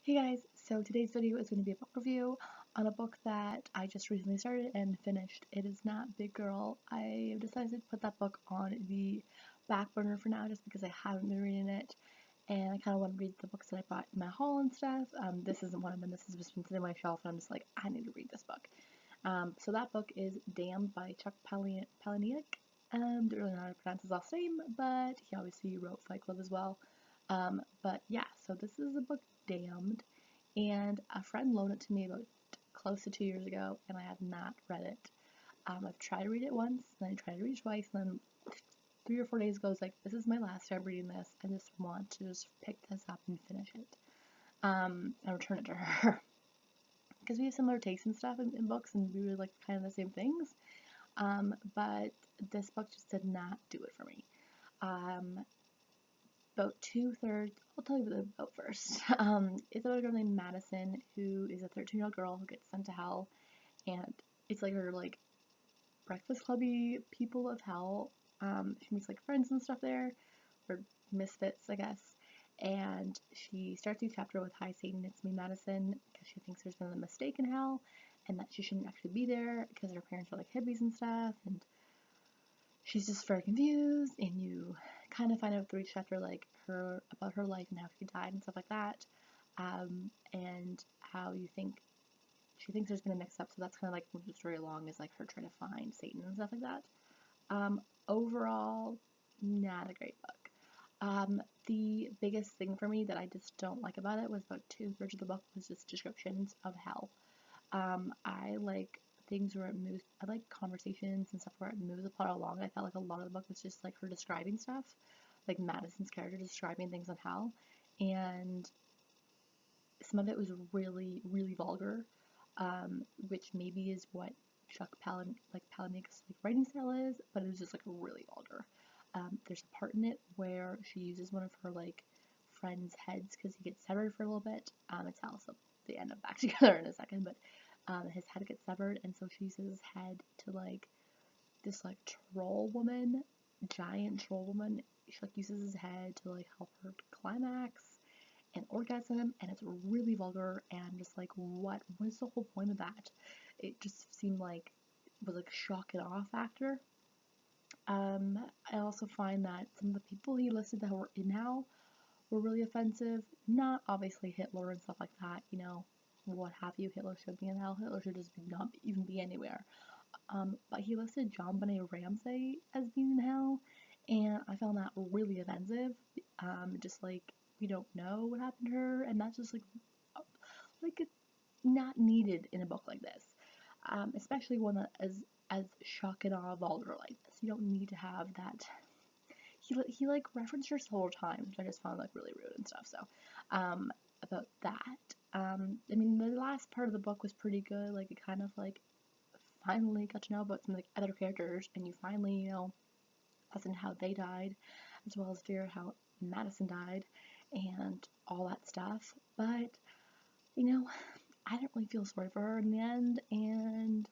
Hey guys, so today's video is going to be a book review on a book that I just recently started and finished. It is not Big Girl. I have decided to put that book on the back burner for now just because I haven't been reading it and I kind of want to read the books that I bought in my haul and stuff. This isn't one of them. This has just been sitting on my shelf and I'm just like, I need to read this book. So that book is Damned by Chuck Palahniuk. Don't really know how to pronounce his last name, but he obviously wrote Fight Club as well. But yeah, so this is the book Damned, and a friend loaned it to me about close to 2 years ago, and I have not read it. I've tried to read it once, then I tried to read it twice, and then 3 or 4 days ago I was like, this is my last time reading this. I just want to just pick this up and finish it. And return it to her. Because we have similar tastes and stuff in books, and we really like kind of the same things. But this book just did not do it for me. About 2/3, I'll tell you about the book first. It's about a girl named Madison who is a 13-year-old girl who gets sent to hell, and it's like her like Breakfast Clubby people of hell. She meets like friends and stuff there, or misfits, I guess. And she starts each chapter with "Hi Satan, it's me, Madison," because she thinks there's been a mistake in hell, and that she shouldn't actually be there because her parents are like hippies and stuff, and she's just very confused, and you kind of find out through each chapter like about her life and how she died and stuff like that, and how she thinks there's been a mix-up. So that's kind of like moves the story along, is like her trying to find Satan and stuff like that. Overall, not a great book. The biggest thing for me that I just don't like about it was about 2/3 of the book was just descriptions of hell. I like things where it moves. I like conversations and stuff where it moves the plot along. I felt like a lot of the book was just like her describing stuff, like Madison's character describing things on hell, and some of it was really, really vulgar, which maybe is what Chuck Palahniuk's like writing style is, but it was just like really vulgar. There's a part in it where she uses one of her like friend's heads because he gets severed for a little bit. It's how they end up back together in a second, but his head gets severed, and so she uses his head to like this like troll woman, giant troll woman. She like uses his head to like help her climax and orgasm, and it's really vulgar and just like what is the whole point of that? It just seemed like it was like shock and awe factor. I also find that some of the people he listed that were in hell were really offensive. Not obviously Hitler and stuff like that, what have you. Hitler should be in hell. Hitler should just not even be anywhere. But he listed JonBenet Ramsey as being in hell, and I found that really offensive. Just like we don't know what happened to her, and that's just like it's not needed in a book like this, especially one that is as shock and awe vulgar like this. You don't need to have that. He like referenced her several times, which I just found like really rude and stuff. So, about that. I mean, the last part of the book was pretty good. Like it kind of like finally got to know about some like other characters, and you finally lesson how they died, as well as figure out how Madison died, and all that stuff. But I didn't really feel sorry for her in the end, and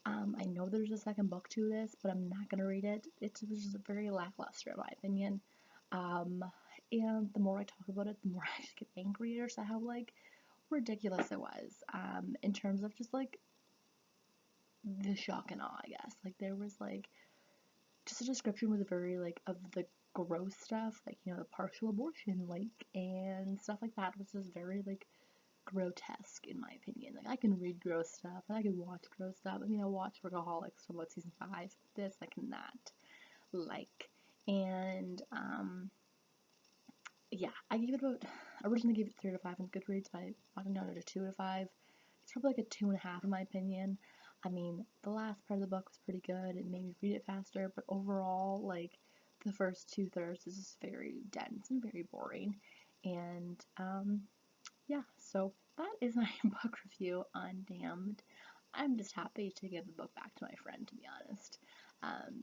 I know there's a second book to this, but I'm not gonna read it. It was just very lackluster in my opinion. And the more I talk about it, the more I just get angrier at how like ridiculous it was. In terms of just like the shock and awe, I guess. Like there was like just a description was very like of the gross stuff, like the partial abortion, like and stuff like that was just very like grotesque in my opinion. Like I can read gross stuff and I can watch gross stuff. I mean, I watched Workaholics from about season 5. This I cannot like, and yeah, I gave it about originally gave it 3 to 5 on Goodreads, but I brought it down to 2 to 5. It's probably like a 2.5 in my opinion. I mean, the last part of the book was pretty good. It made me read it faster, but overall, like, the first 2/3 is just very dense and very boring. And, yeah, so that is my book review on Damned. I'm just happy to give the book back to my friend, to be honest,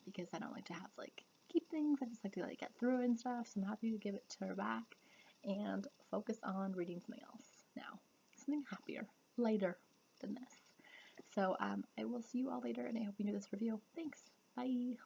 because I don't like to have, like, keep things. I just like to, like, get through it and stuff, so I'm happy to give it to her back and focus on reading something else now. Something happier, lighter than this. So I will see you all later, and I hope you enjoy this review. Thanks. Bye.